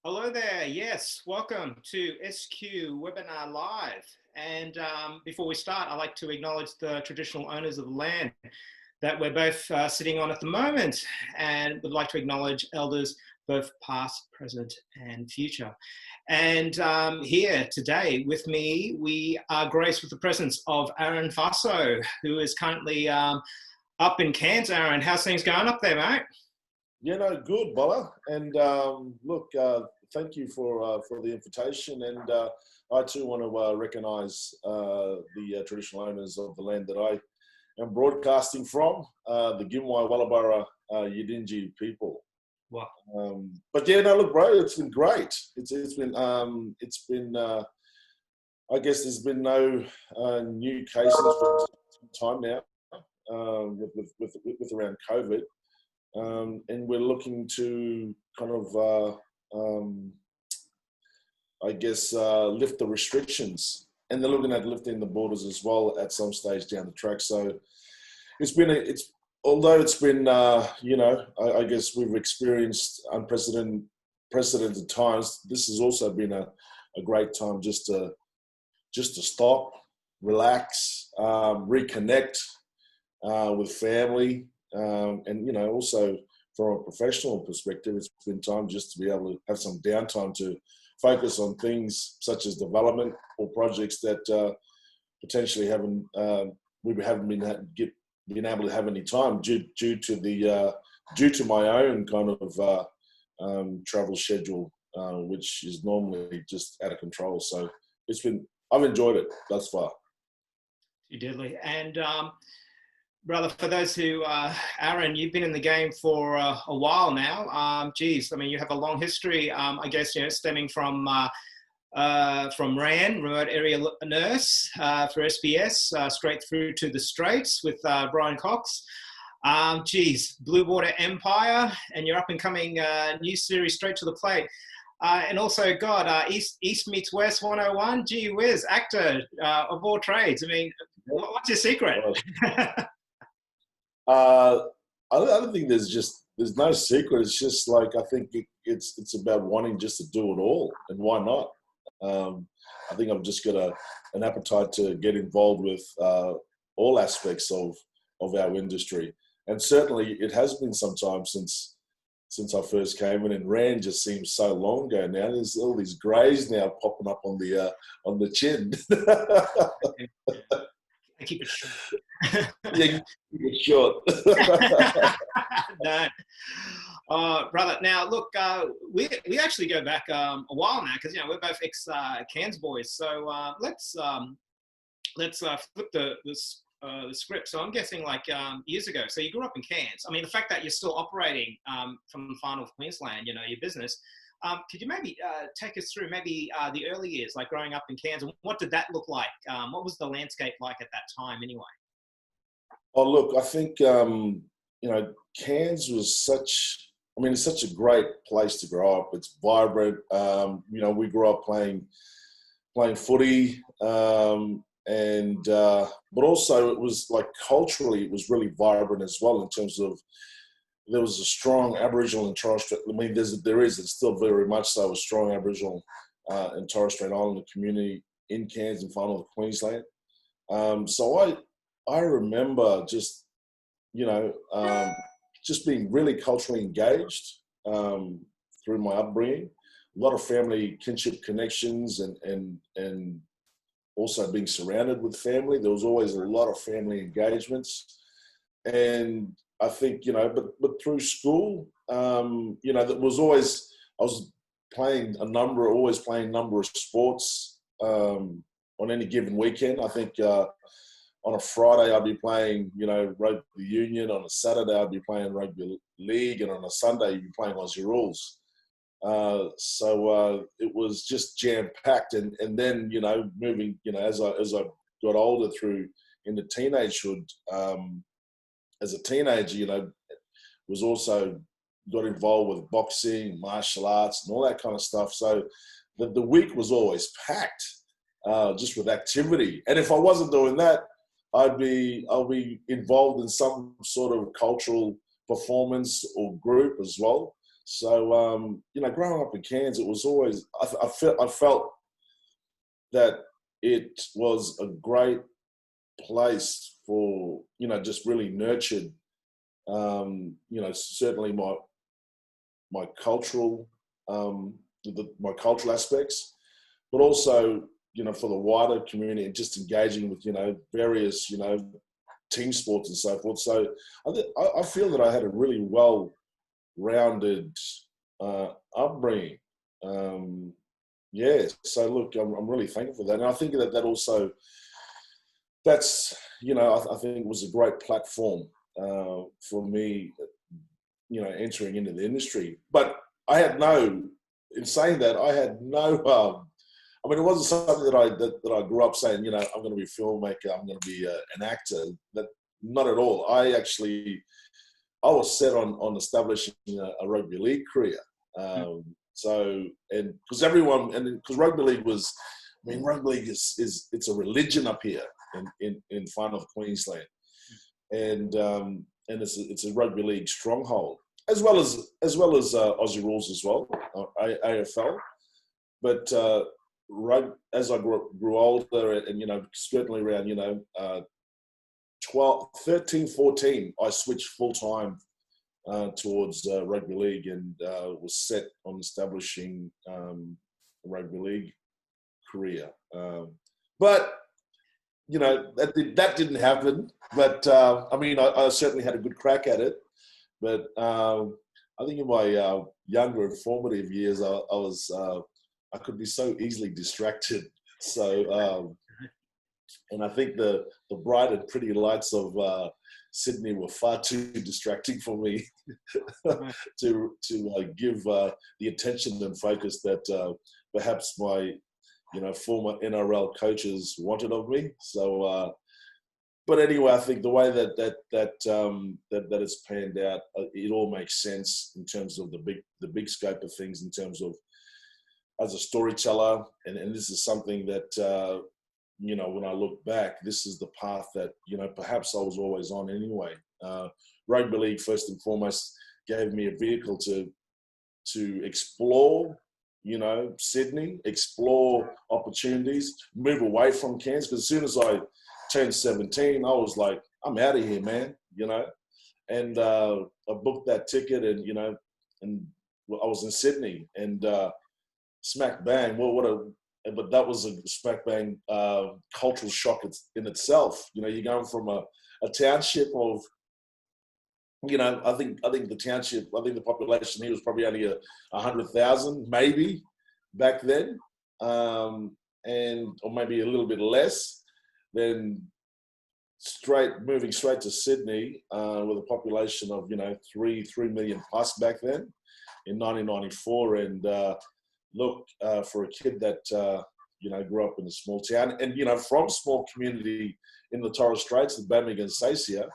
Hello there. Yes, welcome to SQ Webinar Live. And before we start, I'd like to acknowledge the traditional owners of the land that we're both sitting on at the moment, and would like to acknowledge elders both past, present, and future. And here today with me, we are graced with the presence of Aaron Faso, who is currently up in Cairns. Aaron, how's things going up there, mate? Good, Bola. And thank you for the invitation. And I too want to recognise the traditional owners of the land that I am broadcasting from, the Gimwai Wallabara Yidinji people. Wow. Look, bro, it's been great. It's been I guess there's been no new cases for some time now with around COVID. And we're looking to kind of, lift the restrictions, and they're looking at lifting the borders as well at some stage down the track. So although it's been, I guess we've experienced unprecedented times. This has also been a great time just to stop, relax, reconnect with family. And also from a professional perspective, it's been time just to be able to have some downtime to focus on things such as development or projects that potentially we haven't been able to have any time due to my own kind of travel schedule, which is normally just out of control. So I've enjoyed it thus far. You did, and. Brother, for those who, Aaron, you've been in the game for a while now. You have a long history, I guess, stemming from RAN, Remote Area Nurse, for SBS, straight through to the Straits with Brian Cox. Blue Water Empire, and your up-and-coming new series, Straight to the Plate. And also, East Meets West 101, gee whiz, actor of all trades. I mean, what's your secret? I don't think there's no secret. It's just like, I think it's about wanting just to do it all, and why not? I think I've just got an appetite to get involved with all aspects of our industry, and certainly it has been some time since I first came in, and RAN just seems so long ago now. There's all these greys now popping up on the chin. I keep it short. Yeah, keep it short. No. Brother, now look, we actually go back a while now, because we're both ex Cairns boys. So let's flip the script. So I'm guessing like years ago. So you grew up in Cairns. I mean, the fact that you're still operating from the far north Queensland, your business. Could you maybe take us through maybe the early years, like growing up in Cairns, and what did that look like? What was the landscape like at that time anyway? Oh, look, I think, Cairns was it's such a great place to grow up. It's vibrant. We grew up playing footy, but also it was like culturally, it was really vibrant as well in terms of there was a strong Aboriginal and Torres Strait. I mean, it's still very much so a strong Aboriginal and Torres Strait Islander community in Cairns and far north Queensland. So I remember just being really culturally engaged through my upbringing. A lot of family kinship connections and also being surrounded with family. There was always a lot of family engagements. And I think, but through school, that was always, I was always playing a number of sports on any given weekend. I think on a Friday I'd be playing, rugby union. On a Saturday I'd be playing rugby league, and on a Sunday you'd be playing Aussie rules. So it was just jam packed, and then moving, as I got older through into teenagehood. As a teenager, was also got involved with boxing, martial arts, and all that kind of stuff. So the week was always packed, just with activity. And if I wasn't doing that, I'll be involved in some sort of cultural performance or group as well. So, growing up in Cairns, it was always, I felt that it was a great place for, just really nurtured, certainly my cultural, my cultural aspects, but also, for the wider community and just engaging with, various, team sports and so forth. So I feel that I had a really well-rounded upbringing. So look, I'm really thankful for that. And I think that also, that's, I think it was a great platform for me, entering into the industry. But in saying that, I had no, it wasn't something that I grew up saying, I'm going to be a filmmaker, I'm going to be an actor. That, not at all. I was set on establishing a rugby league career. Because rugby league was, rugby league is it's a religion up here in Far North Queensland, and it's a rugby league stronghold, as well as Aussie rules as well, AFL. But as I grew older, and certainly around 13, 14, I switched full time towards rugby league, and was set on establishing a rugby league career. But that didn't happen. But I certainly had a good crack at it. But I think in my younger and formative years, I could be so easily distracted. So, and I think the bright and pretty lights of Sydney were far too distracting for me to give the attention and focus that perhaps my former NRL coaches wanted of me. So, but anyway, I think the way that it's panned out, it all makes sense in terms of the big scope of things, in terms of as a storyteller, and this is something that when I look back, this is the path that perhaps I was always on anyway. Rugby league, first and foremost, gave me a vehicle to explore, Sydney, explore opportunities, move away from Cairns. Because as soon as I turned 17, I was like, I'm out of here, man, And I booked that ticket, and and I was in Sydney, and smack bang. But that was a smack bang cultural shock in itself. You're going from a township of, I think the township, the population here was probably only 100,000, maybe back then, or maybe a little bit less. Then moving straight to Sydney with a population of 3 million plus back then in 1994, and look, for a kid that grew up in a small town, and from small community in the Torres Straits, the Bamaga and Sasia,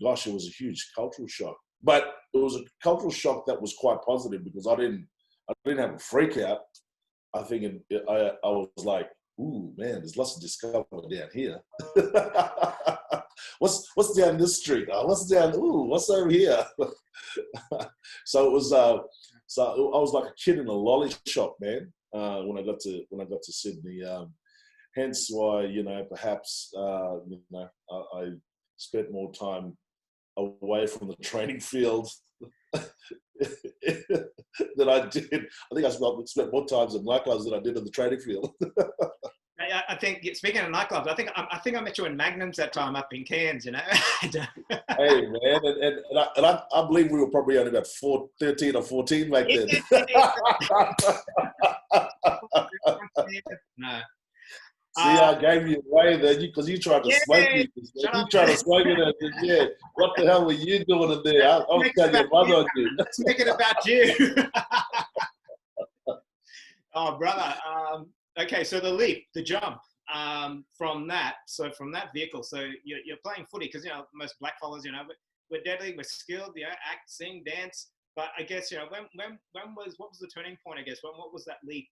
gosh, it was a huge cultural shock. But it was a cultural shock that was quite positive, because I didn't have a freak out. I think I was like, ooh, man, there's lots to discover down here. What's down this street? What's over here? So it was. So I was like a kid in a lolly shop, man. When I got to Sydney, hence why perhaps I spent more time away from the training field than I did. I think I spent more times in nightclubs than I did in the training field. I think, speaking of nightclubs, I think I met you in Magnums that time up in Cairns. Hey man, and I believe we were probably only about 13 or 14 back then. No. See, I gave you away then, because you tried to smoke me. You tried to smoke it, and yeah. What the hell were you doing in there? I'll tell your mother on you. Let's make it about you. Oh, brother. Okay, so the leap, the jump from that vehicle. So you're playing footy, because most blackfellas, we're deadly, we're skilled, act, sing, dance. But I guess what was the turning point? I guess what was that leap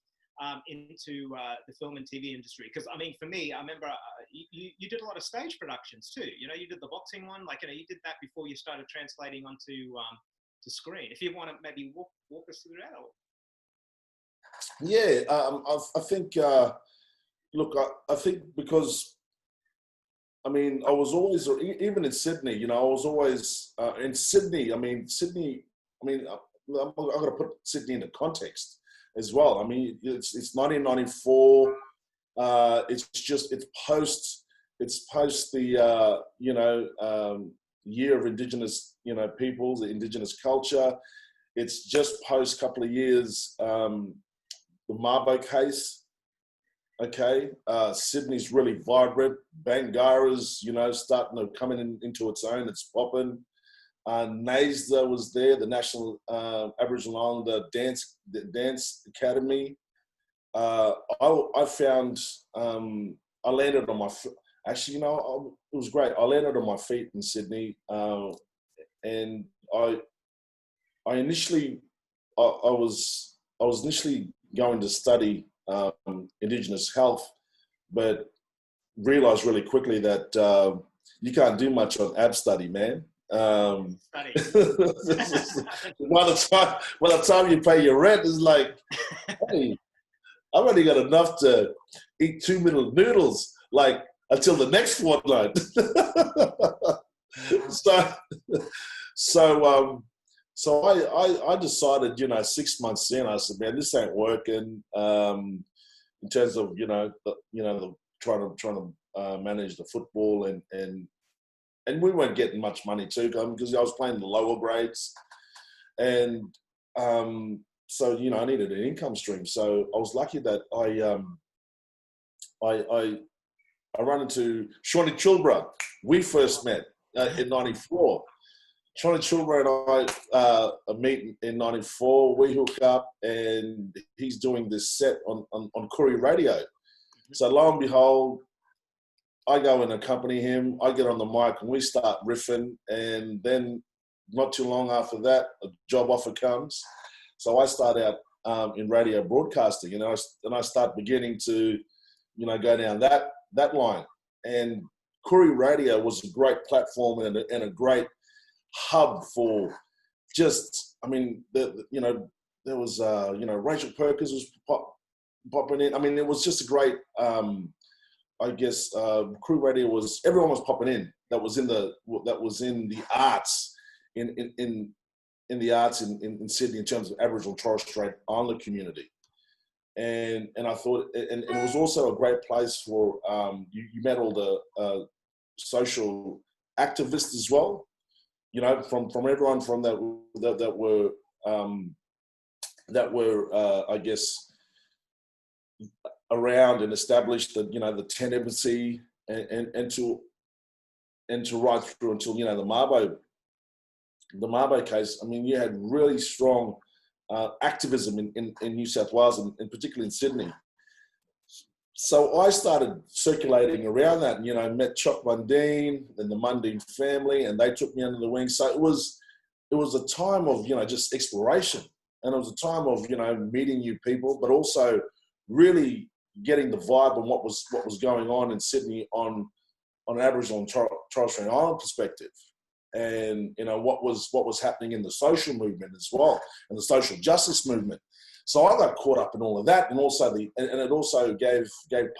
into the film and TV industry? Because for me, I remember you did a lot of stage productions too. You did the boxing one, you did that before you started translating onto screen. If you want to maybe walk us through that. Yeah, I think, look, I think because, I mean, I was always, even in Sydney, you know, I was always in Sydney. I mean, Sydney, I mean, I've got to put Sydney into context as well. I mean, it's 1994. It's post the, you know, year of Indigenous, you know, peoples, the Indigenous culture. It's just post couple of years, the Mabo case. Okay, Sydney's really vibrant. Bangarra's, you know, starting to come into its own. It's popping. NAISDA was there, the National Aboriginal Islander Dance Academy. I found, I landed on my, actually, you know, it was great. I landed on my feet in Sydney, and I initially, I was initially going to study Indigenous health, but realized really quickly that you can't do much on ab study, man. Study. by the time you pay your rent, it's like, hey, I've only got enough to eat 2 minute noodles, like until the next fortnight. So I decided, you know, 6 months in, I said, man, this ain't working. In terms of, you know, trying to manage the football and we weren't getting much money too, because I was playing the lower grades, and so, you know, I needed an income stream. So I was lucky that I ran into Shawnee Chilbra. We first met in '94. Shawnee Chilbra and I meet in '94. We hook up, and he's doing this set on Koori Radio. So lo and behold, I go and accompany him. I get on the mic and we start riffing, and then not too long after that, a job offer comes. So I start out in radio broadcasting, and I start beginning to, you know, go down that line. And Koori Radio was a great platform and a great hub for just, I mean, you know, there was, you know, Rachel Perkins was popping in. I mean, it was just a great, I guess, Koori Radio was, everyone was popping in that was in the arts, in the arts in Sydney in terms of Aboriginal Torres Strait Islander community. And I thought, and it was also a great place for, you met all the social activists as well, you know, from everyone from that were I guess around and established the, you know, the Tent Embassy and to right through until, you know, the Mabo case. I mean, you had really strong activism in New South Wales and particularly in Sydney. So I started circulating around that, and, you know, met Chuck Mundine and the Mundine family, and they took me under the wing. So it was a time of, you know, just exploration, and it was a time of, you know, meeting new people, but also really getting the vibe on what was going on in Sydney on an Aboriginal and Torres Strait Islander perspective, and, you know, what was happening in the social movement as well, and the social justice movement. So I got caught up in all of that, and also and it also gave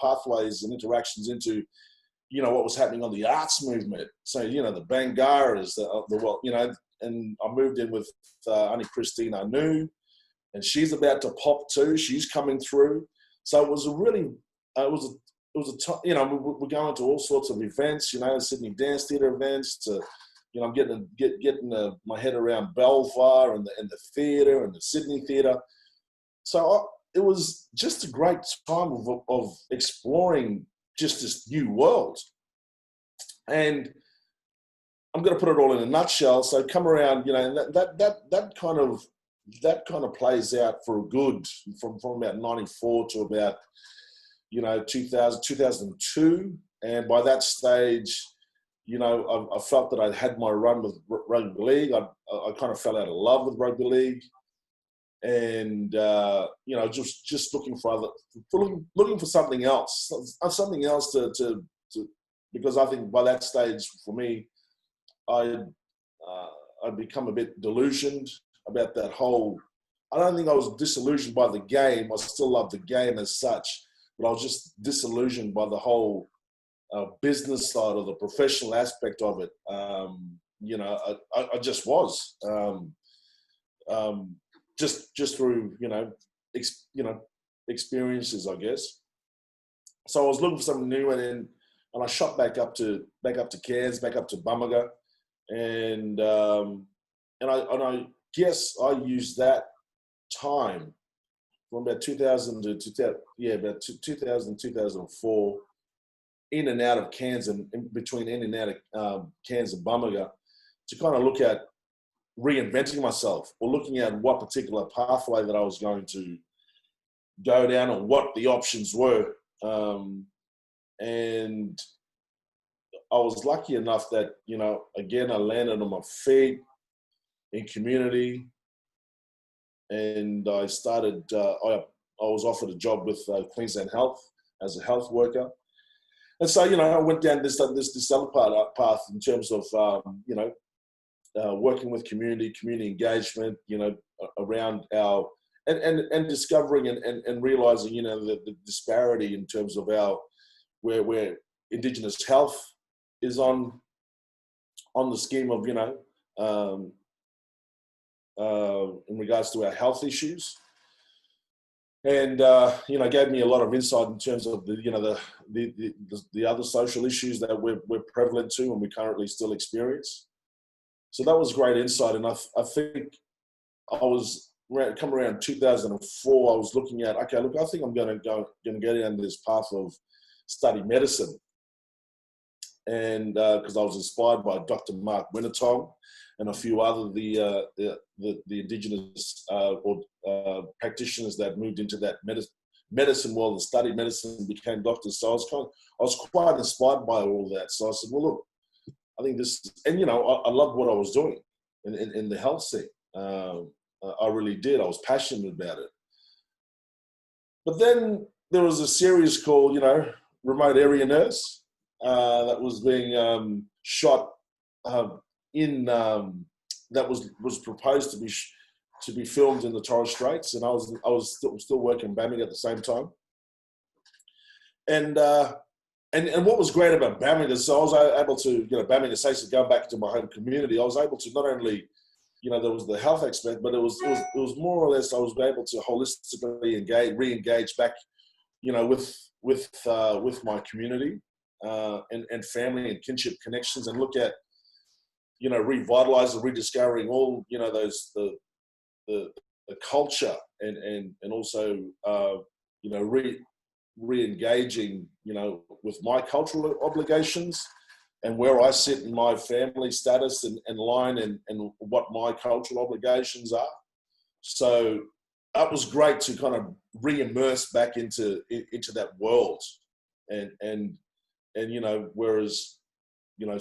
pathways and interactions into, you know, what was happening on the arts movement. So, you know, the Bangarras, the you know, and I moved in with Auntie Christine Anu, and she's about to pop too. She's coming through. So it was a really, you know, we're going to all sorts of events, you know, Sydney Dance Theatre events, to, you know, I'm getting my head around Belvoir and the theatre and the Sydney Theatre. So it was just a great time of exploring just this new world. And I'm going to put it all in a nutshell. So come around, you know, and that kind of plays out for a good from about 94 to about, you know, 2002. And by that stage, you know, I felt that I'd had my run with rugby league. I kind of fell out of love with rugby league, and you know, just looking for something else to because I think by that stage for me, I I'd become a bit delusioned about that whole. I don't think I was disillusioned by the game. I still love the game as such, but I was just disillusioned by the whole business side or the professional aspect of it. I just was just through experiences, I guess. So I was looking for something new, and I shot back up to Cairns, back up to Bamaga, and I guess I used that time from about 2000 to 2004, in and out of Cairns and in between in and out of Cairns and Bamaga, to kind of look at reinventing myself or looking at what particular pathway that I was going to go down or what the options were. And I was lucky enough that, again, I landed on my feet in community, and I started, I was offered a job with Queensland Health as a health worker. And so, I went down this other path in terms of, working with community engagement, around our, and discovering and realizing, the disparity in terms of where Indigenous health is on the scheme of, in regards to our health issues. And, gave me a lot of insight in terms of the other social issues that we're prevalent to and we currently still experience. So that was great insight. And I think I was come around 2004, I was looking at, okay, look, I think I'm going to go down this path of study medicine. And because I was inspired by Dr. Mark Winnetong and a few other the Indigenous practitioners that moved into that medicine world and studied medicine and became doctors. So I was quite inspired by all that. So I said, well, look, I think this, and I loved what I was doing in the health scene. I really did. I was passionate about it. But then there was a series called, Remote Area Nurse, that was being shot that was proposed to be filmed in the Torres Straits, and I was still working in Bamaga at the same time. And what was great about Bamaga, so I was able to, Bamaga States, going back to my home community, I was able to not only, there was the health aspect, but it was more or less I was able to holistically re-engage back, with my community and family and kinship connections, and look at, revitalizing, rediscovering all, those the culture and also re-engaging, with my cultural obligations and where I sit in my family status and line and what my cultural obligations are. So that was great to kind of re-immerse back into that world. And whereas, I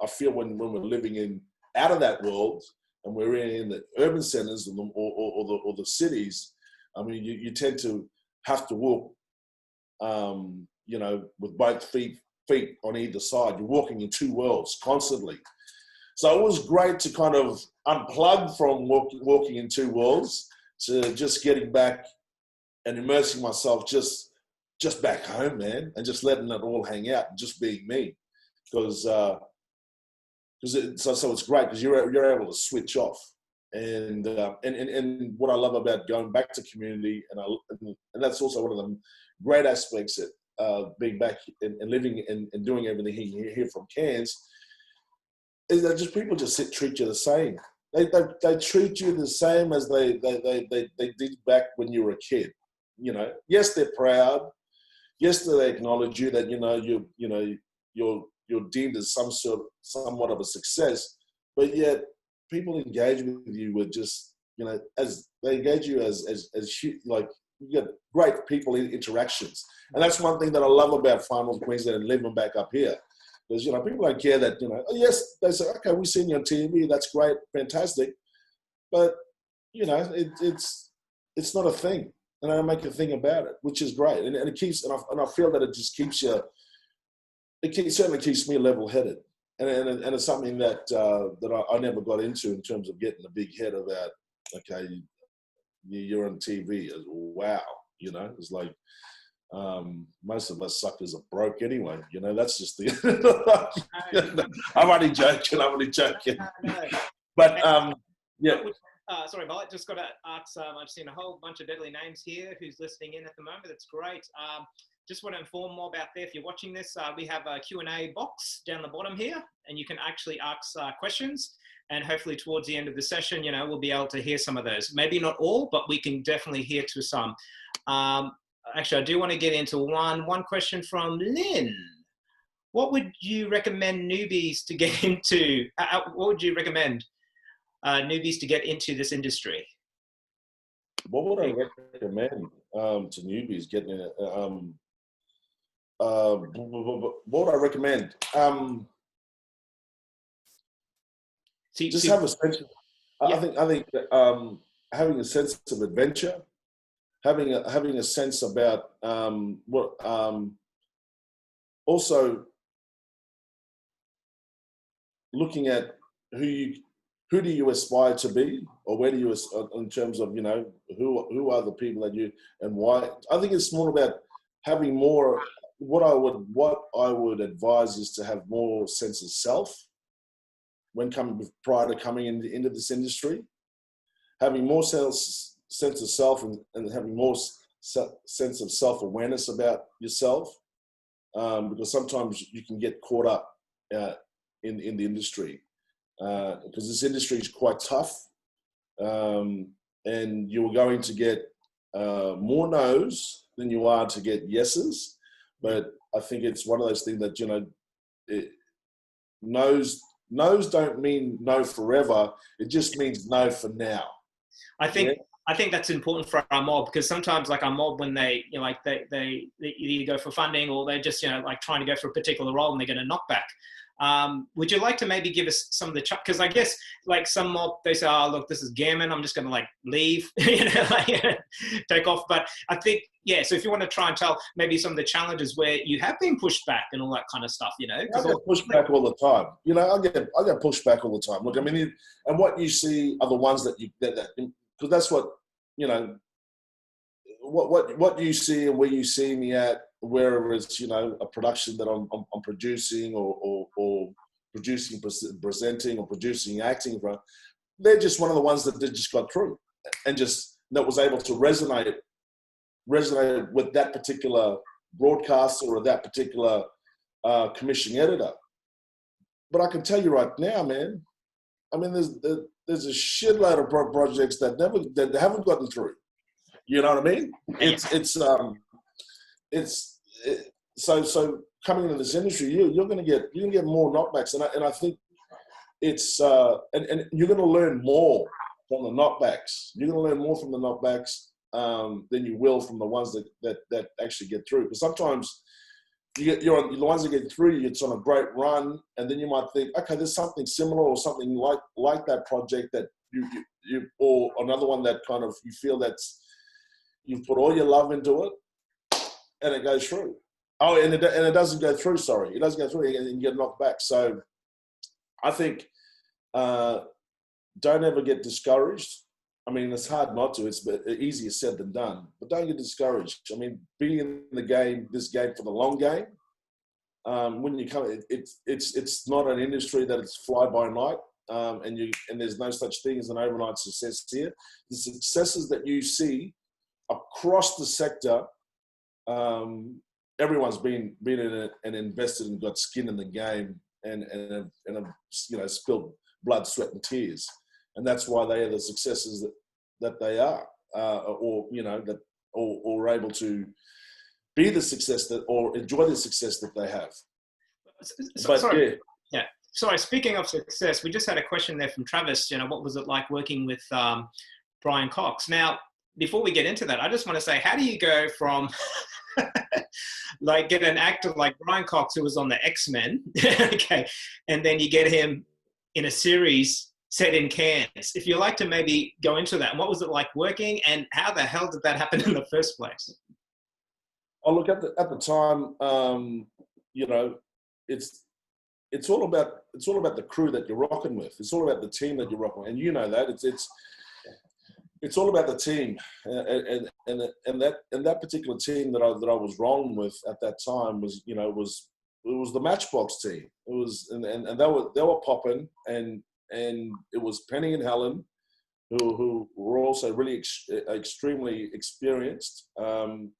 feel when we're living out of that world and we're in the urban centers or the cities, I mean, you tend to have to walk, with both feet on either side. You're walking in two worlds constantly. So it was great to kind of unplug from walking in two worlds to just getting back and immersing myself just back home, man, and just letting it all hang out and just being me. Because so it's great because you're able to switch off. And what I love about going back to community, and that's also one of the great aspects of being back and living and doing everything here from Cairns, is that just people just treat you the same. They treat you the same as they did back when you were a kid. Yes, they're proud. Yes, they acknowledge you that you're deemed as somewhat of a success, but yet people engage with you with just, as they engage you as like, you get great people interactions. And that's one thing that I love about Far North Queensland and living back up here. Because, people don't care that, yes, they say, okay, we've seen you on TV, that's great, fantastic. But, it's not a thing. And I don't make a thing about it, which is great. And it keeps, and I feel that it just keeps you, certainly keeps me level-headed. and it's something that that I never got into in terms of getting a big head about. Okay, you're on TV. Wow, you know, it's like most of us suckers are broke anyway. You know, that's just the. I'm only joking. I'm only joking. No. But yeah. Sorry, Bob, just got to ask, I've seen a whole bunch of deadly names here who's listening in at the moment. That's great. Just want to inform more about there. If you're watching this, we have a Q&A box down the bottom here, and you can actually ask questions. And hopefully towards the end of the session, you know, we'll be able to hear some of those. Maybe not all, but we can definitely hear to some. Actually, I do want to get into one question from Lynn. What would you recommend newbies to get into? What would you recommend newbies to get into this industry? What would I recommend to newbies getting in it? What would I recommend? Just have a sense. I think that, having a sense of adventure, having a sense about also looking at who do you aspire to be, or where do you, in terms of, you know, who are the people that you, and why. I think it's more about having more. What I would advise is to have more sense of self when prior to coming into this industry, having more sense of self and having more sense of self-awareness about yourself, because sometimes you can get caught up in the industry, because this industry is quite tough, and you're going to get more no's than you are to get yeses. But I think it's one of those things that, you know, no's don't mean no forever. It just means no for now. I think that's important for our mob, because sometimes, like, our mob, when they, you know, like they either go for funding, or they're just, you know, like trying to go for a particular role and they get a knockback. Would you like to maybe give us some of the, because I guess, like, some mob, they say, oh, look, this is gammon, I'm just going to, like, leave, you know, like, take off. But I think, yeah, so if you want to try and tell maybe some of the challenges where you have been pushed back and all that kind of stuff, you know. I get pushed back all the time. You know, I get pushed back all the time. Look, I mean, and what you see are the ones that because that's what, you know, what you see and where you see me at, wherever it's, you know, a production that I'm producing or producing, presenting, or producing, acting from, they're just one of the ones that they just got through and just that was able to resonate with that particular broadcaster or that particular commissioning editor. But I can tell you right now, man, I mean, there's a shitload of projects that haven't gotten through. You know what I mean? So coming into this industry, you're going to get more knockbacks, and I think it's and you're going to learn more from the knockbacks. You're going to learn more from the knockbacks than you will from the ones that actually get through. Because sometimes you're the ones that get through, it's on a great run, and then you might think, okay, there's something similar or something like that project that you or another one that kind of you feel that's you've put all your love into it, and it goes through. Oh, and it doesn't go through. Sorry, it doesn't go through, and you get knocked back. So, I think don't ever get discouraged. I mean, it's hard not to. It's easier said than done. But don't get discouraged. I mean, being in this game for the long game. When you come, it's not an industry that it's fly by night, and there's no such thing as an overnight success here. The successes that you see across the sector, everyone's been in it and invested and got skin in the game and you know, spilled blood, sweat, and tears, and that's why they are the successes that they are, or you know, that or able to be the success that or enjoy the success that they have. Sorry. Yeah. Sorry. Speaking of success, we just had a question there from Travis. You know, what was it like working with Brian Cox? Now, before we get into that, I just want to say, how do you go from like get an actor like Brian Cox, who was on the X-Men, okay, and then you get him in a series set in Cairns? If you'd like to maybe go into that, and what was it like working, and how the hell did that happen in the first place? Oh, look, at the time, you know, it's all about the crew that you're rocking with. It's all about the team that you're rocking with. And you know that it's all about the team, and that particular team that I was wrong with at that time was, you know, it was the Matchbox team. It was and they were popping, and it was Penny and Helen who were also really extremely experienced, and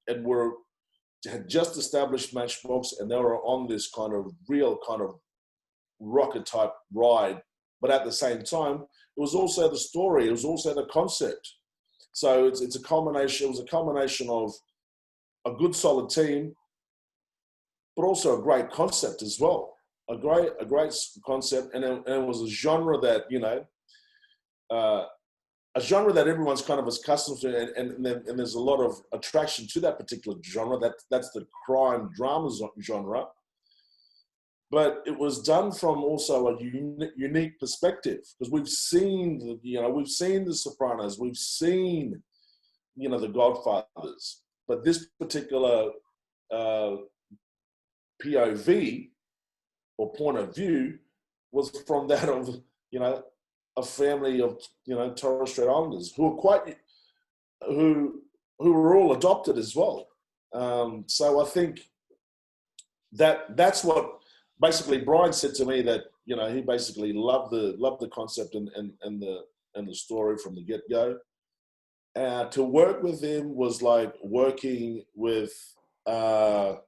had just established Matchbox, and they were on this kind of real kind of rocket type ride. But at the same time, it was also the story. It was also the concept. So it's a combination. It was a combination of a good solid team, but also a great concept as well. A great concept, and it was a genre that, you know, a genre that everyone's kind of accustomed to, and there's a lot of attraction to that particular genre. That's the crime drama genre. But it was done from also a unique perspective, because we've seen The Sopranos, we've seen, you know, The Godfathers, but this particular POV or point of view was from that of, you know, a family of, you know, Torres Strait Islanders who were all adopted as well. So I think that's what basically Brian said to me, that, you know, he basically loved the concept and the story from the get-go. To work with him was like working with, like,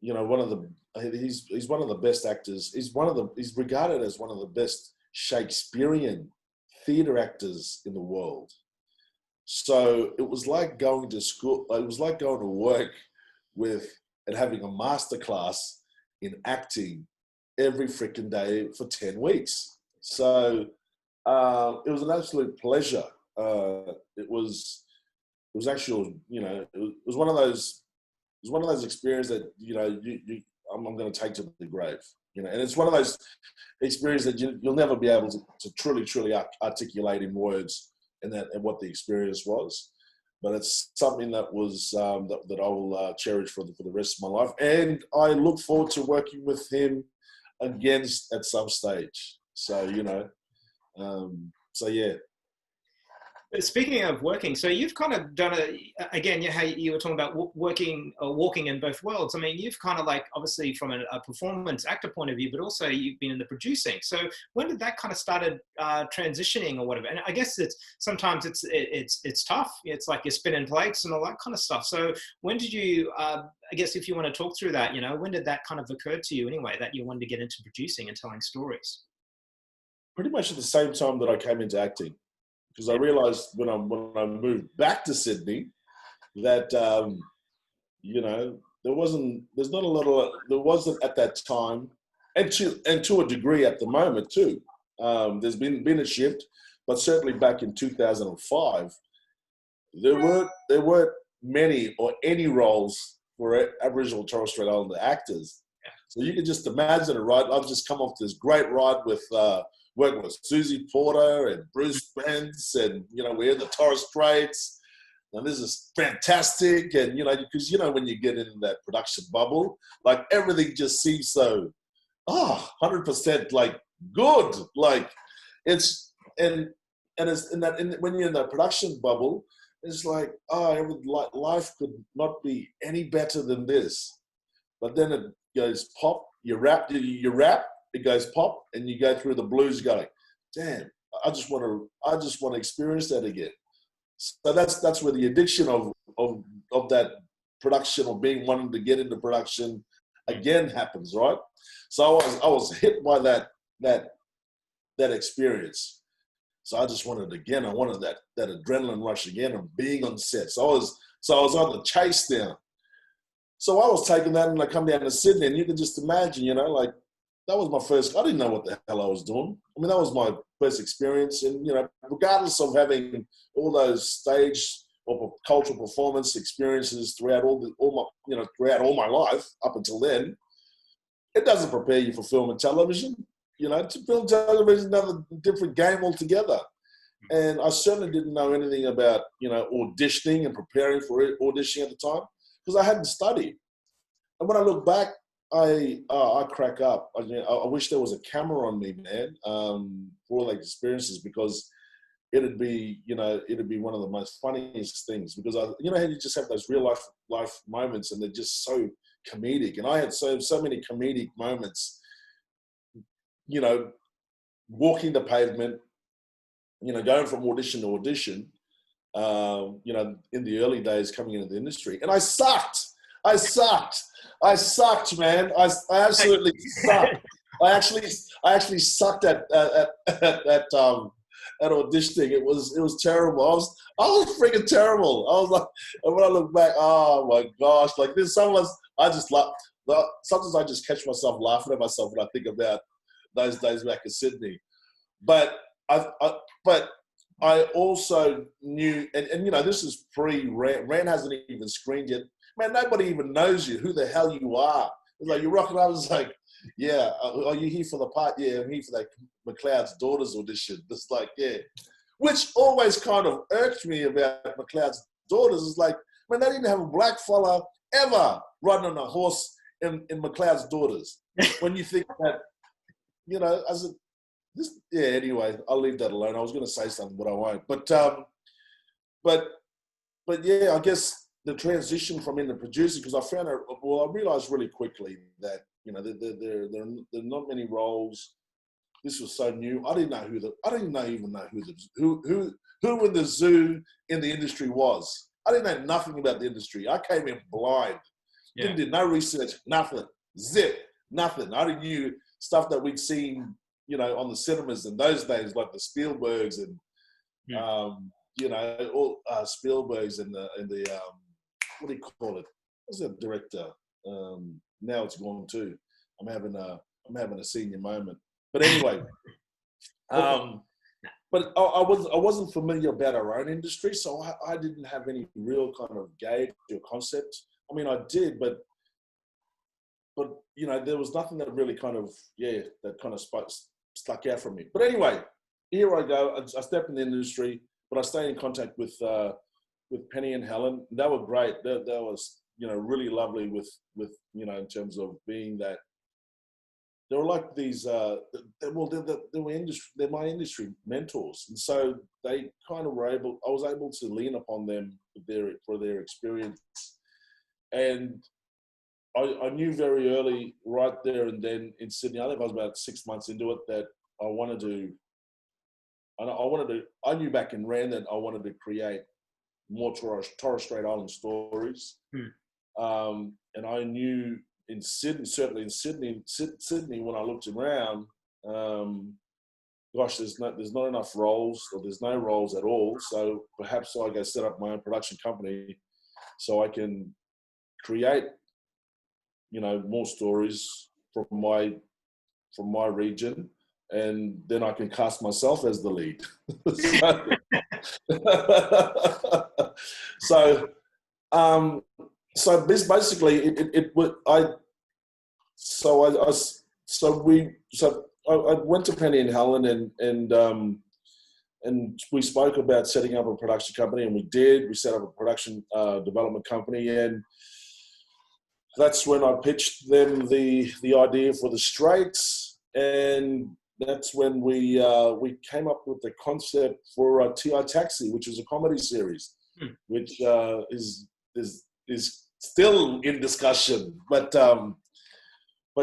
you know, he's one of the best actors. He's regarded as one of the best Shakespearean theatre actors in the world. So it was like going to school. It was like going to work with and having a masterclass in acting every freaking day for 10 weeks. So it was an absolute pleasure. It was actually, you know, it was one of those experiences that, you know, I'm going to take to the grave, you know, and it's one of those experiences that you'll never be able to truly articulate in words, and what the experience was. But it's something that was that I will cherish for the rest of my life, and I look forward to working with him again at some stage. So, you know, so yeah. Speaking of working, so you've kind of done again, how you were talking about working or walking in both worlds. I mean, you've kind of like, obviously from a performance actor point of view, but also you've been in the producing. So when did that kind of started transitioning or whatever? And I guess sometimes it's tough. It's like you're spinning plates and all that kind of stuff. So when did you, I guess if you want to talk through that, you know, when did that kind of occur to you anyway, that you wanted to get into producing and telling stories? Pretty much at the same time that I came into acting. Because I realised when I moved back to Sydney that, you know, there wasn't at that time, and to a degree at the moment too. There's been a shift, but certainly back in 2005, there weren't many or any roles for Aboriginal Torres Strait Islander actors. So you can just imagine it, right? I've just come off this great ride with. Working with Susie Porter and Bruce Spence, and, you know, we're in the Torres Straits, and this is fantastic. And, you know, because, you know, when you get in that production bubble, like everything just seems so, 100% like good. Like it's, and it's when you're in that production bubble, it's like, life could not be any better than this. But then it goes pop, you rap, it goes pop, and you go through the blues going, damn, I just want to experience that again. So that's where the addiction of that production, or wanting to get into production again happens, right? So I was hit by that experience. So I just wanted it again. I wanted that adrenaline rush again of being on set. So I was on the chase now. So I was taking that, and I come down to Sydney, and you can just imagine, you know, like, that was my first, I didn't know what the hell I was doing. I mean, that was my first experience. And, you know, regardless of having all those stage or cultural performance experiences throughout all my life up until then, it doesn't prepare you for film and television. You know, to film and television is another different game altogether. And I certainly didn't know anything about, you know, auditioning and preparing for auditioning at the time, because I hadn't studied. when I look back, I crack up. I wish there was a camera on me, man, for all the experiences, because it'd be one of the most funniest things, because how you just have those real life moments, and they're just so comedic. And I had so many comedic moments, walking the pavement, going from audition to audition, in the early days coming into the industry. And I sucked, man. I absolutely sucked. I actually sucked at auditioning. It was terrible. I was freaking terrible. I was like, and when I look back, oh my gosh, like there's I just laugh. Sometimes I just catch myself laughing at myself when I think about those days back in Sydney. But I also knew, and this is pre-Rand. Rand hasn't even screened yet. Man, nobody even knows you, who the hell you are. It's like, you're rocking up, it's like, yeah, are you here for the part? Yeah, I'm here for that McLeod's Daughters audition. It's like, yeah. Which always kind of irked me about McLeod's Daughters. It's like, man, they didn't have a black fella ever riding on a horse in McLeod's Daughters. When you think that, anyway, I'll leave that alone. I was going to say something, but I won't. But yeah, I guess the transition from into producing, because I realized really quickly that, there are not many roles. This was so new. I didn't even know who in the zoo in the industry was. I didn't know nothing about the industry. I came in blind. Yeah. Did no research, nothing. Zip, nothing. I didn't knew stuff that we'd seen, on the cinemas in those days, like the Spielbergs and, all Spielbergs and the what do you call it? What's that director? Now it's gone too. I'm having a senior moment. But anyway, but I wasn't familiar about our own industry, so I didn't have any real kind of gauge or concept. I mean, I did, but there was nothing that really kind of stuck out from me. But anyway, here I go. I step in the industry, but I stay in contact with Penny and Helen. They were great. That was really lovely with in terms of being that. They were like these. They're my industry mentors, and so they kind of I was able to lean upon them for their experience, and I knew very early, right there and then in Sydney. I think I was about 6 months into it that I knew back in Rand that I wanted to create more Torres Strait Island stories, and I knew. In Sydney, certainly in Sydney, when I looked around, there's not enough roles, or there's no roles at all. So perhaps I go set up my own production company, so I can create, more stories from my region, and then I can cast myself as the lead. So basically, I went to Penny and Helen, and we spoke about setting up a production company, and we did. We set up a production development company, and that's when I pitched them the idea for the Straits, and that's when we came up with the concept for TI Taxi, which was a comedy series, which is still in discussion, but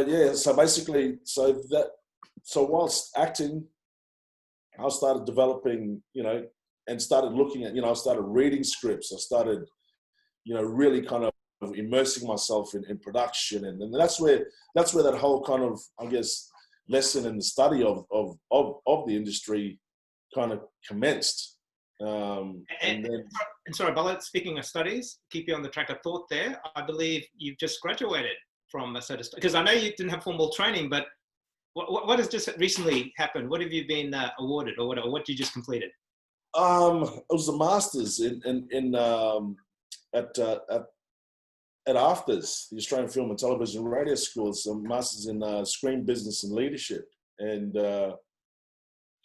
yeah. So basically, so whilst acting, I started developing, and started looking at, I started reading scripts. I started, really kind of immersing myself in production, and that's where that whole kind of, I guess, lesson in the study of the industry kind of commenced. And sorry, Bala, speaking of studies, keep you on the track of thought there. I believe you've just graduated from because I know you didn't have formal training, but what has just recently happened? What have you been awarded, or what you just completed? It was a master's at AFTRS, the Australian Film and Television Radio School. It's a master's in screen business and leadership. And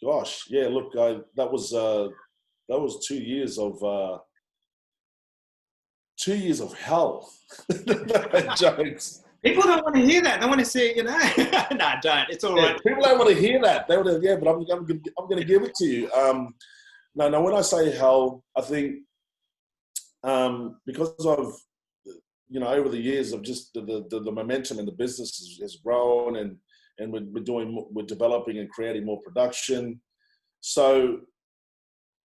gosh, yeah, look, that was 2 years of hell. Jokes. People don't want to hear that. They want to see, no, don't. It's all Yeah, right. people don't want to hear that. They would, yeah, but I'm going to give it to you. No, when I say hell, I think because of over the years of just the momentum in the business has grown, and we're developing and creating more production. So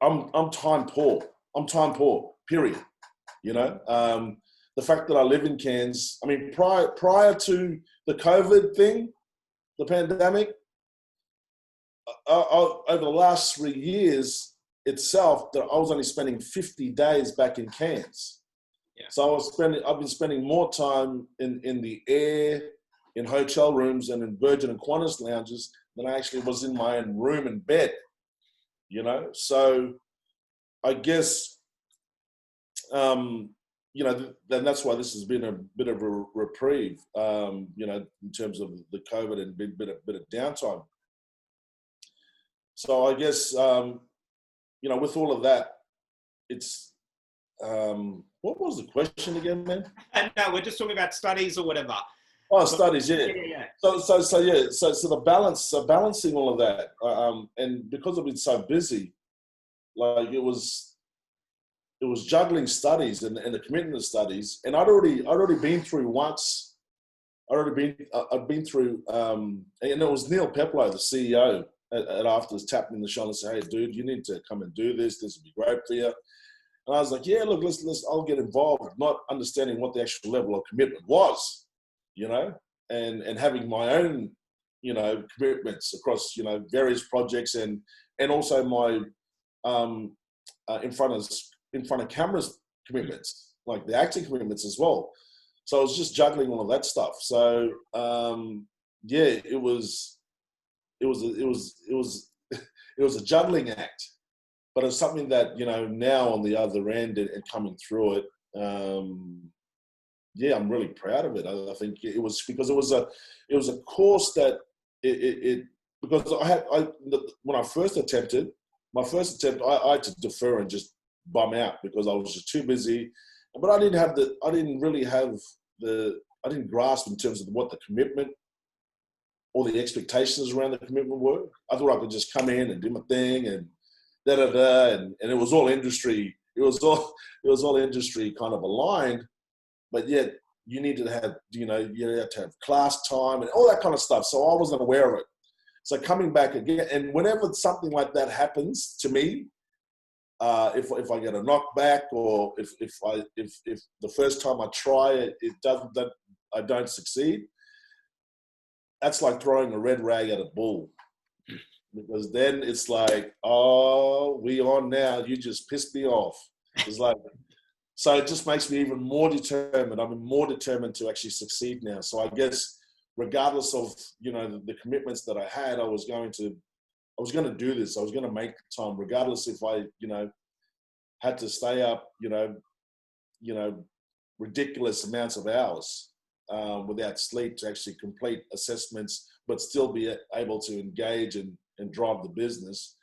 I'm time poor. I'm time poor. Period. The fact that I live in Cairns. I mean, prior to the COVID thing, the pandemic, over the last 3 years itself, that I was only spending 50 days back in Cairns. Yeah. So I've been spending more time in the air, in hotel rooms, and in Virgin and Qantas lounges than I actually was in my own room and bed. So I guess then that's why this has been a bit of a reprieve. In terms of the COVID and a bit of downtime. So I guess with all of that, it's what was the question again, man? No, we're just talking about studies or whatever. Oh, studies, yeah. Yeah. So the balance, balancing all of that, and because I've been so busy, like it was juggling studies and the commitment of studies, and I'd already been through once. I'd been through, and it was Neil Peplow, the CEO, at Afters, tapped me in the shoulder and said, "Hey, dude, you need to come and do this. This would be great for you." And I was like, "Yeah, look, I'll get involved," not understanding what the actual level of commitment was, and having my own, commitments across, various projects, and also my in front of cameras commitments, like the acting commitments as well. So I was just juggling all of that stuff. So yeah, it was a juggling act, but it's something that now on the other end and coming through it, yeah, I'm really proud of it. I think it was because it was a course that because when I first attempted, my first attempt, I had to defer and just bum out because I was just too busy. But I didn't grasp in terms of what the commitment or the expectations around the commitment were. I thought I could just come in and do my thing and and it was all industry. It was all industry kind of aligned, but yet you needed to have, you had to have class time and all that kind of stuff. So I wasn't aware of it. So coming back again, and whenever something like that happens to me, if I get a knockback, or if the first time I try it doesn't, that I don't succeed, that's like throwing a red rag at a bull, because then it's like, oh, we on now. You just pissed me off. It's like, so it just makes me even more determined. I'm more determined to actually succeed now. So I guess regardless of the commitments that I had, I was going to do this. I was going to make the time, regardless if I had to stay up ridiculous amounts of hours without sleep to actually complete assessments, but still be able to engage and drive the business.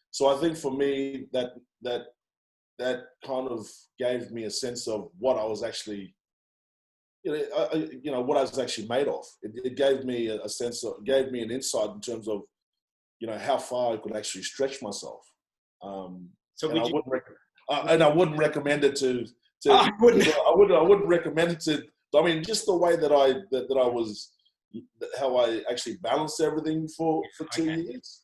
So I think for me that kind of gave me a sense of what I was actually, what I was actually made of. It gave me a sense of, gave me an insight in terms of, how far I could actually stretch myself. So I wouldn't recommend it to. I wouldn't. I wouldn't recommend it to. I mean, just the way that I was, how I actually balanced everything for 2 years.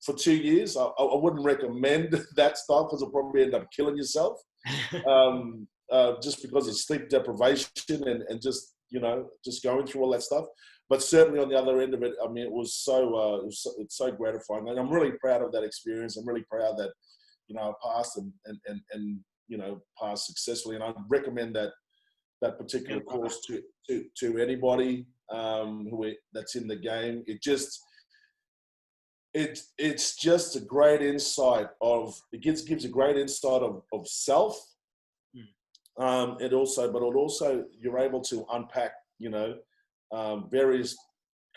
For 2 years, I wouldn't recommend that stuff, because it'll probably end up killing yourself. Just because of sleep deprivation and just just going through all that stuff. But certainly on the other end of it, I mean, it was it's so gratifying, and I'm really proud of that experience. I'm really proud that I passed and passed successfully, and I recommend that particular course to anybody that's in the game. It's just a great insight it gives a great insight of self. But also you're able to unpack, various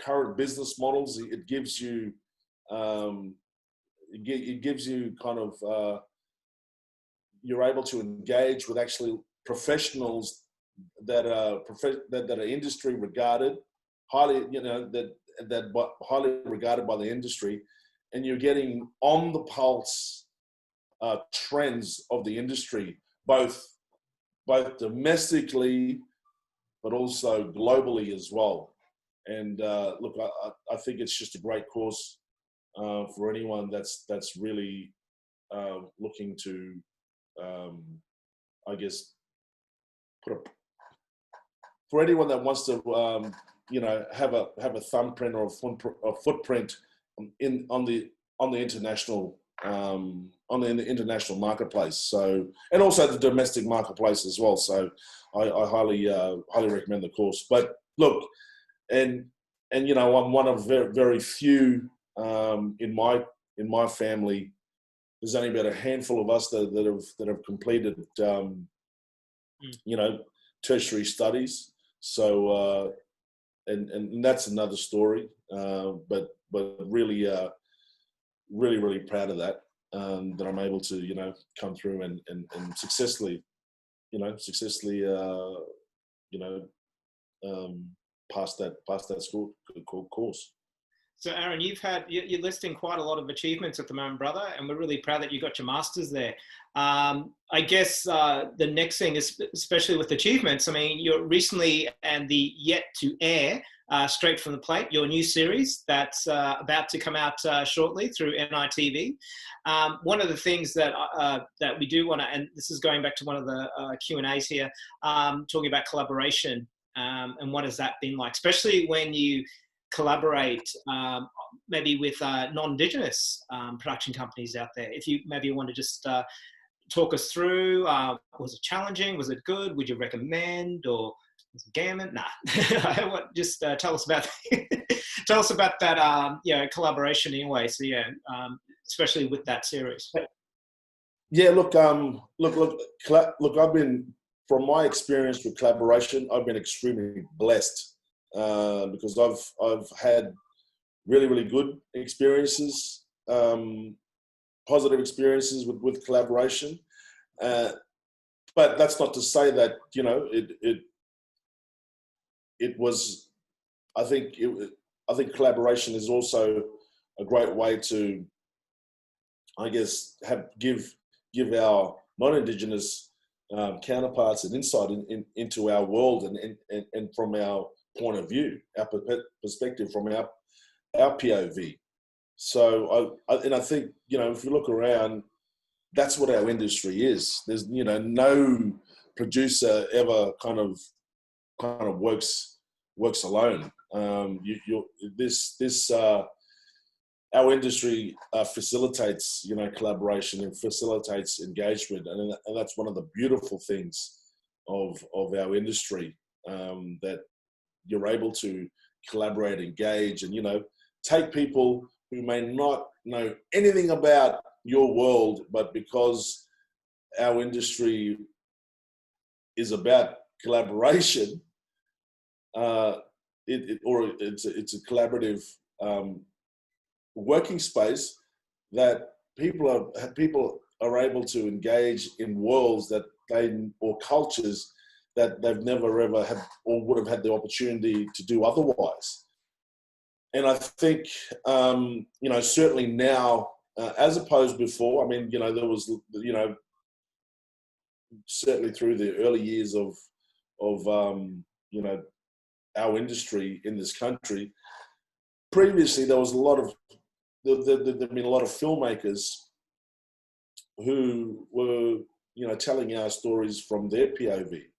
current business models. It gives you, it gives you kind of, you're able to engage with actually professionals that are industry regarded, highly, highly regarded by the industry, and you're getting on the pulse trends of the industry, both domestically, but also globally as well. And look, I think it's just a great course for anyone that's really looking to, I guess, for anyone that wants to, have a thumbprint or a footprint on the international international marketplace. So, and also the domestic marketplace as well. So, I highly recommend the course. But look, and I'm one of very, very few in my family. There's only about a handful of us that have completed tertiary studies. So and that's another story. But really really proud of that. That I'm able to come through and successfully pass that school course. So, Aaron, you're listing quite a lot of achievements at the moment, brother, and we're really proud that you got your master's there. I guess the next thing is, especially with achievements, I mean, you're recently and the yet to air Straight from the Plate, your new series that's about to come out shortly through NITV. One of the things that we do want to, and this is going back to one of the Q&As here, talking about collaboration and what has that been like, especially when you collaborate maybe with non-Indigenous production companies out there. If you maybe want to just talk us through, was it challenging? Was it good? Would you recommend? Or was it gammon? Nah. Just tell us about that collaboration anyway. So especially with that series. Yeah, look, I've been, from my experience with collaboration, I've been extremely blessed. Because I've had really, really good experiences, positive experiences with collaboration. But that's not to say that it was. I think collaboration is also a great way to, I guess, give our non-Indigenous counterparts an insight into our world and from our point of view, our perspective, from our POV. So I think if you look around, that's what our industry is. There's no producer ever kind of works alone. Our industry facilitates collaboration and facilitates engagement, and that's one of the beautiful things of our industry, that you're able to collaborate, engage, and take people who may not know anything about your world, but because our industry is about collaboration, it's a collaborative working space that people are able to engage in worlds or cultures that they've never ever had or would have had the opportunity to do otherwise. And I think, certainly now, as opposed before, I mean, there was, certainly through the early years of our industry in this country, previously there've been a lot of filmmakers who were, telling our stories from their POV.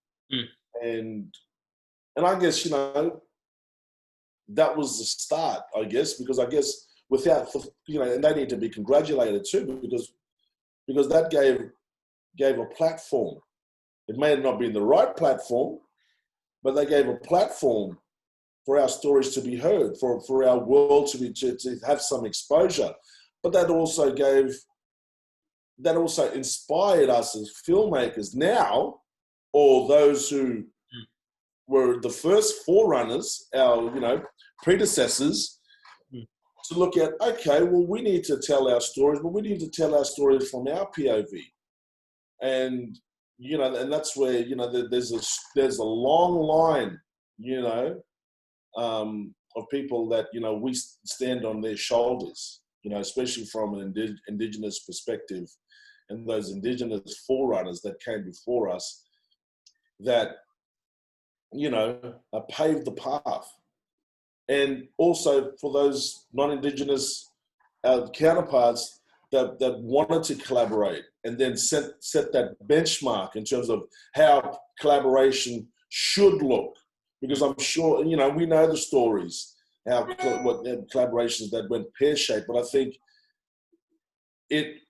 And I guess, that was the start, I guess, because I guess without, and they need to be congratulated too, because that gave a platform. It may have not been the right platform, but they gave a platform for our stories to be heard, for our world to have some exposure. But that also inspired us as filmmakers now, or those who were the first forerunners, our predecessors, to look at, okay, well, we need to tell our stories, but we need to tell our stories from our POV. And and that's where, there's a long line, of people that, we stand on their shoulders, especially from an indigenous perspective, and those indigenous forerunners that came before us that, paved the path. And also for those non-indigenous counterparts that wanted to collaborate and then set that benchmark in terms of how collaboration should look. Because I'm sure, we know the stories, what collaborations that went pear-shaped, but I think it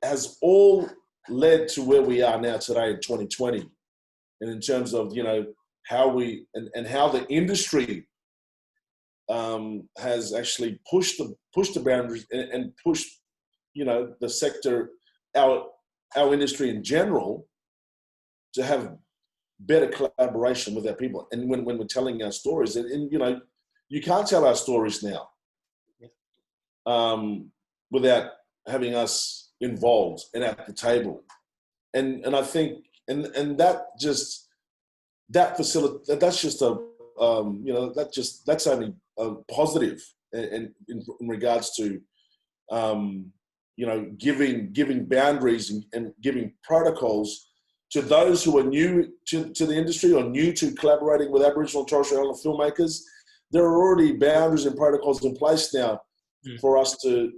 has all led to where we are now today in 2020. And in terms of, how we, and how the industry has actually pushed the boundaries and pushed, the sector, our industry in general, to have better collaboration with our people. And when we're telling our stories, and you can't tell our stories now without having us involved and at the table. And I think, and that facility, that's just that's only positive in regards to, giving boundaries and giving protocols to those who are new to the industry or new to collaborating with Aboriginal and Torres Strait Islander filmmakers. There are already boundaries and protocols in place now for us to,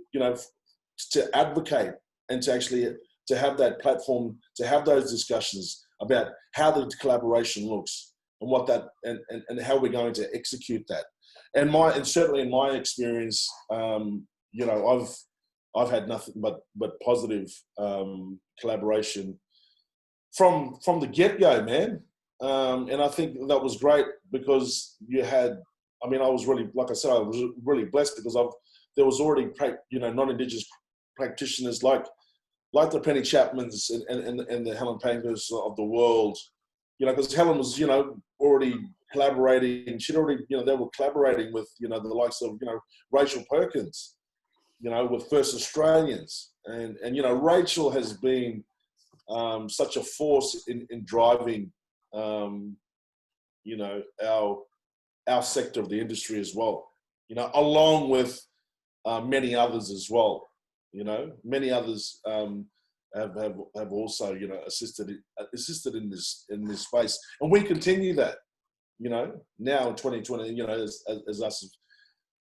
to advocate and to actually to have that platform, to have those discussions about how the collaboration looks and what that and how we're going to execute that. And certainly in my experience, I've had nothing but positive collaboration from the get-go, man. And I think that was great because I was really, like I said, I was really blessed because there was already, non-Indigenous practitioners like the Penny Chapmans and the Helen Pankers of the world, because Helen was, already collaborating. She'd already, they were collaborating with, the likes of, Rachel Perkins, with First Australians. And Rachel has been such a force in driving, our sector of the industry as well, along with many others as well. Many others have also, assisted in this space, and we continue that, now in 2020, as us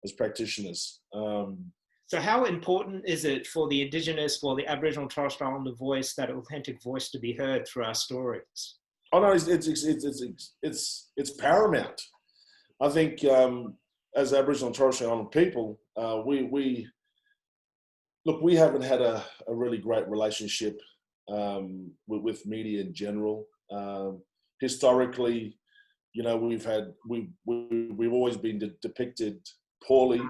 as practitioners. So how important is it for the Indigenous, for the Aboriginal and Torres Strait Islander voice, that authentic voice, to be heard through our stories? Oh no, it's paramount. I think as Aboriginal and Torres Strait Islander people, we haven't had a really great relationship with media in general. Historically, we've always been depicted poorly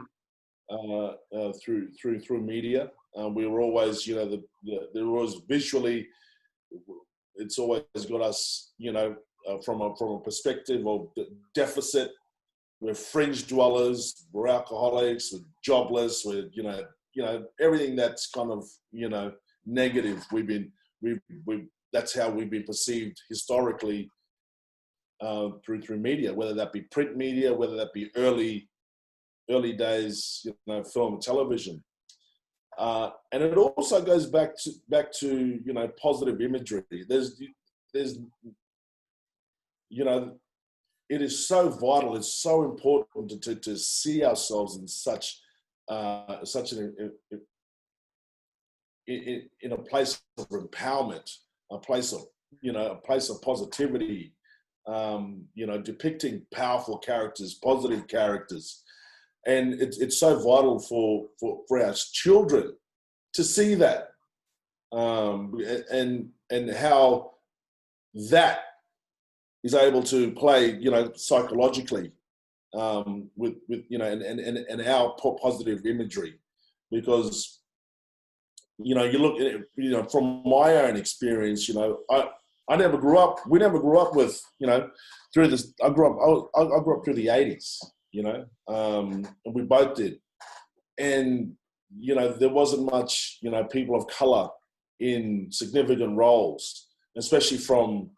through media. We were always, there was visually, it's always got us, from a perspective of deficit. We're fringe dwellers, we're alcoholics, we're jobless, we're, everything that's kind of, negative. That's how we've been perceived historically through media, whether that be print media, whether that be early days, film and television. And it also goes back to positive imagery. There's it is so vital. It's so important to see ourselves in such in a place of empowerment, a place of positivity. Depicting powerful characters, positive characters. And it's so vital for our children to see that, and how that is able to play, psychologically, with and our positive imagery, because you look at it, from my own experience, I never grew up. We never grew up with, through this. I grew up through the 80s. And we both did. And, there wasn't much, people of color in significant roles, especially from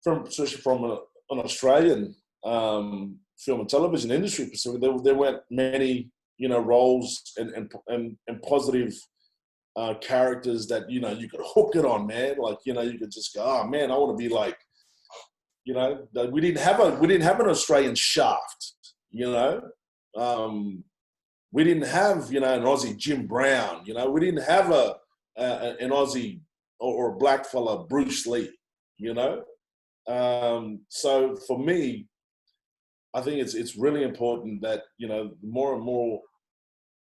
an Australian film and television industry perspective. There weren't many, roles and positive characters that you could hook it on, man. Like you could just go, oh man, I want to be like, we didn't have an Australian Shaft, we didn't have an Aussie Jim Brown, we didn't have an Aussie or a black fella Bruce Lee, So for me, I think it's really important that more and more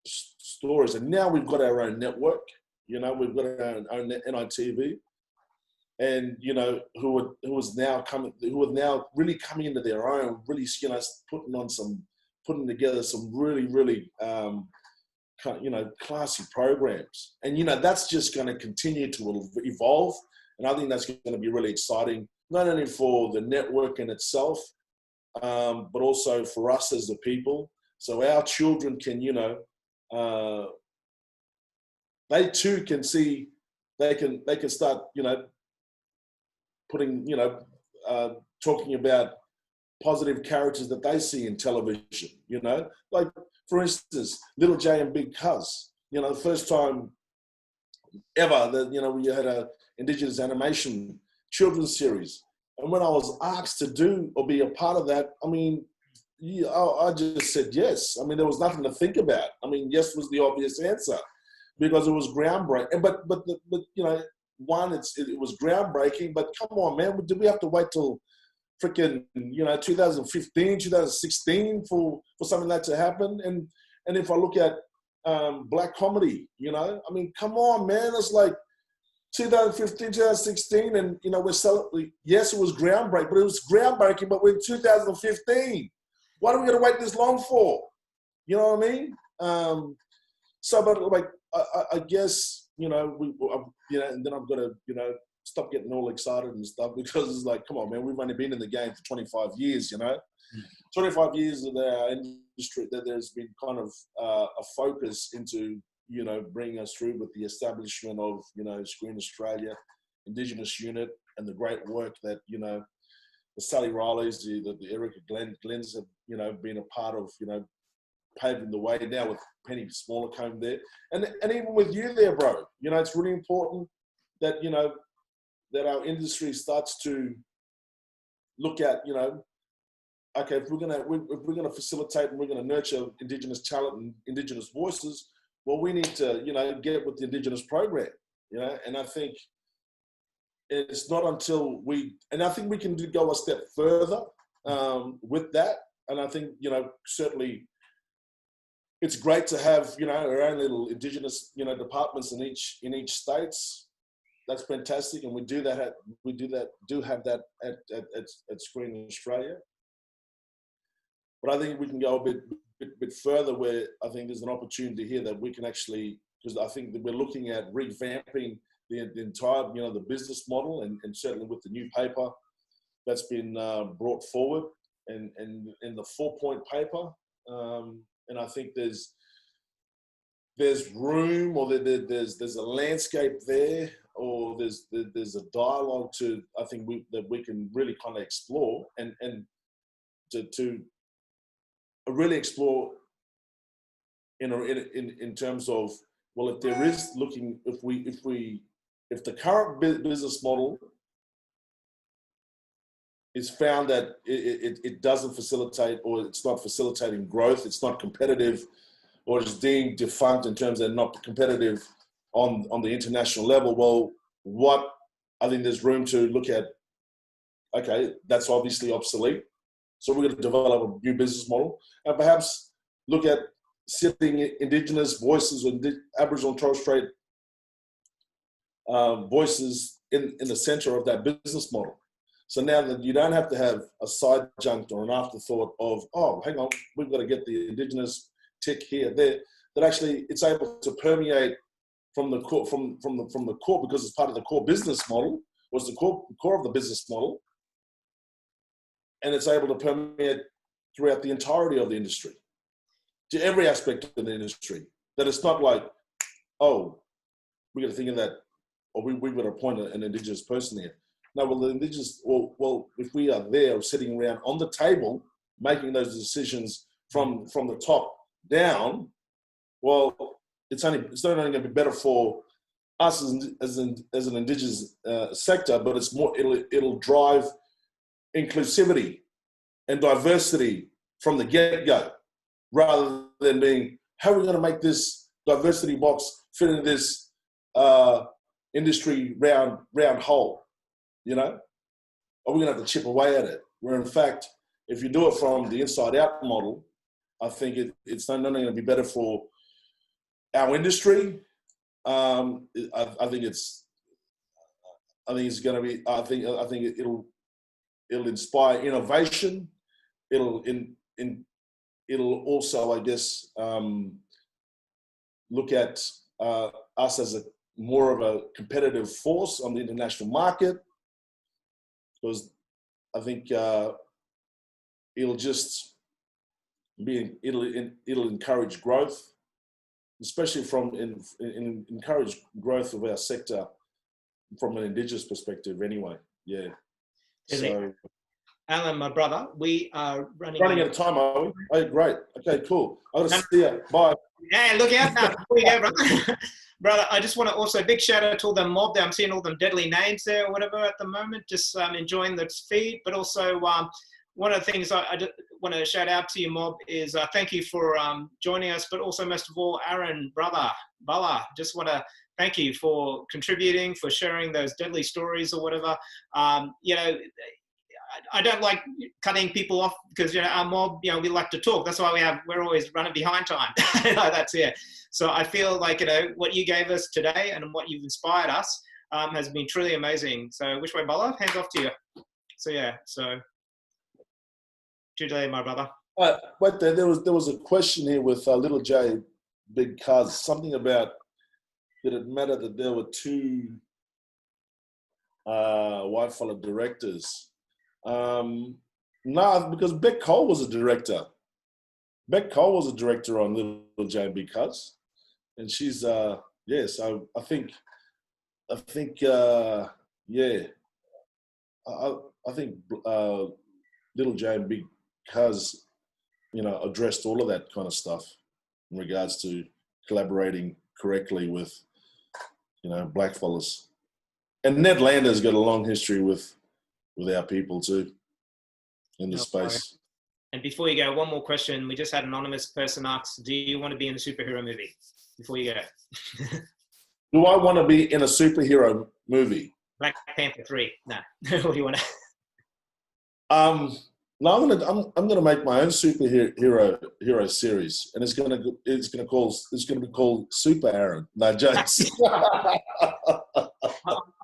stories, and now we've got our own network. We've got our own NITV, and who are now really coming into their own, really putting together some really classy programs, and that's just going to continue to evolve, and I think that's going to be really exciting, not only for the network in itself, but also for us as the people, so our children can they too can see, they can start putting talking about positive characters that they see in television, like for instance, Little J and Big Cuz, the first time ever that we had a Indigenous animation children's series, and when I was asked to do or be a part of that, I mean, I just said yes. I mean, there was nothing to think about. I mean, yes was the obvious answer because it was groundbreaking. But one, it was groundbreaking. But come on, man, did we have to wait till freaking 2015, 2016 for something like that to happen? And if I look at black comedy, I mean, come on, man, it's like 2015, 2016, and we're celebrating. Yes, it was groundbreaking, but it was groundbreaking. But we're in 2015. What are we going to wait this long for? You know what I mean? But like, I guess and then I've got to stop getting all excited and stuff, because it's like, come on, man, we've only been in the game for 25 years. 25 years of our industry that there's been kind of a focus into bringing us through with the establishment of Screen Australia Indigenous unit, and the great work that the Sally Rileys, the Erica Glens have been a part of, paving the way now with Penny Smallacombe there, and even with you there, bro. It's really important that that our industry starts to look at okay, if we're gonna facilitate and we're gonna nurture Indigenous talent and Indigenous voices, well, we need to get with the Indigenous program, and I think it's not until I think we can go a step further with that. And I think, certainly it's great to have, our own little Indigenous, departments in each states. That's fantastic. And we do have that at Screen Australia. But I think we can go a bit further, where I think there's an opportunity here that we can actually, because I think that we're looking at revamping the entire, the business model, and certainly with the new paper that's been brought forward, and the 4-point paper, and I think there's room, or there's a landscape there, or there's a dialogue to, I think that we can really kind of explore, and to really explore in terms of, well, if there is looking, if the current business model is found that it doesn't facilitate, or it's not facilitating growth, it's not competitive, or it's deemed defunct in terms of not competitive on the international level, well, I think there's room to look at, okay, that's obviously obsolete. So we're going to develop a new business model, and perhaps look at sitting Indigenous voices or Aboriginal and Torres Strait voices in the center of that business model. So now that you don't have to have a side junct or an afterthought of, oh, hang on, we've got to get the Indigenous tick here, there, that actually it's able to permeate from the core, from the core, because it's part of the core business model, was the core of the business model, and it's able to permeate throughout the entirety of the industry, to every aspect of the industry. That it's not like, oh, we got to think of that or we've got to appoint an Indigenous person here. No, well, the Indigenous, well, if we are there sitting around on the table making those decisions from the top down, well, it's not only going to be better for us as an Indigenous sector, but it's more. It'll drive inclusivity and diversity from the get-go, rather than being, how are we going to make this diversity box fit in this industry round hole? You know, are we going to have to chip away at it? Where in fact, if you do it from the inside-out model, I think it's not only going to be better for our industry. I think it's going to be. I think it'll inspire innovation. It'll also, I guess, look at us as more of a competitive force on the international market, because I think it'll encourage growth, especially encourage growth of our sector from an Indigenous perspective anyway. Yeah. So, Alan, my brother, we are running out of time, are we? Oh, great. Okay, cool. I'll just see you. Bye. Yeah, look out now. Before you go, brother. Brother, I just want to also big shout out to all the mob there. I'm seeing all them deadly names there or whatever at the moment. Just enjoying the feed. But also, one of the things I just want to shout out to you, mob, is thank you for joining us. But also, most of all, Aaron, brother, Bala, just want to thank you for contributing, for sharing those deadly stories or whatever. You know, I don't like cutting people off because, you know, our mob, you know, we like to talk. That's why we're always running behind time. That's it. So I feel like, you know, what you gave us today and what you've inspired us has been truly amazing. So which way, Bala? Hands off to you. So yeah, so today, my brother. But there was a question here with Little J, Big Cuz, something about, did it matter that there were two white fella directors? No, because Beck Cole was a director. Beck Cole was a director on Little J and Big Cuz, and she's yeah. So I think yeah. I think Little J and Big Cuz, you know, addressed all of that kind of stuff in regards to collaborating correctly with, you know, blackfellas. And Ned Lander's got a long history with our people too in this space. And before you go, one more question. We just had an anonymous person ask, do you want to be in a superhero movie? Before you go. Do I want to be in a superhero movie? Black Panther 3. No. What do you want to? No, I'm gonna make my own superhero series, and it's gonna be called Super Aaron. No jokes.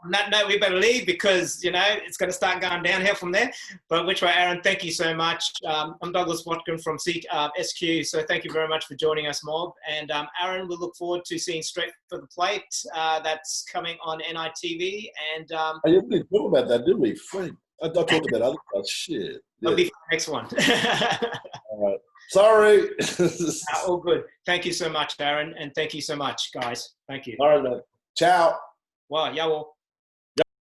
On that note, we better leave because, you know, it's going to start going downhill from there. But which way, Aaron, thank you so much. I'm Douglas Watkin from SQ. So thank you very much for joining us, mob. And Aaron, we look forward to seeing Straight for the Plate. That's coming on NITV. And oh, yeah, we didn't talk about that, did we? Frank? I talked about other stuff. Shit. That'll be for the next one. All right. Sorry. All good. Thank you so much, Aaron. And thank you so much, guys. Thank you. All right, man. Ciao. Wow, yeah, well.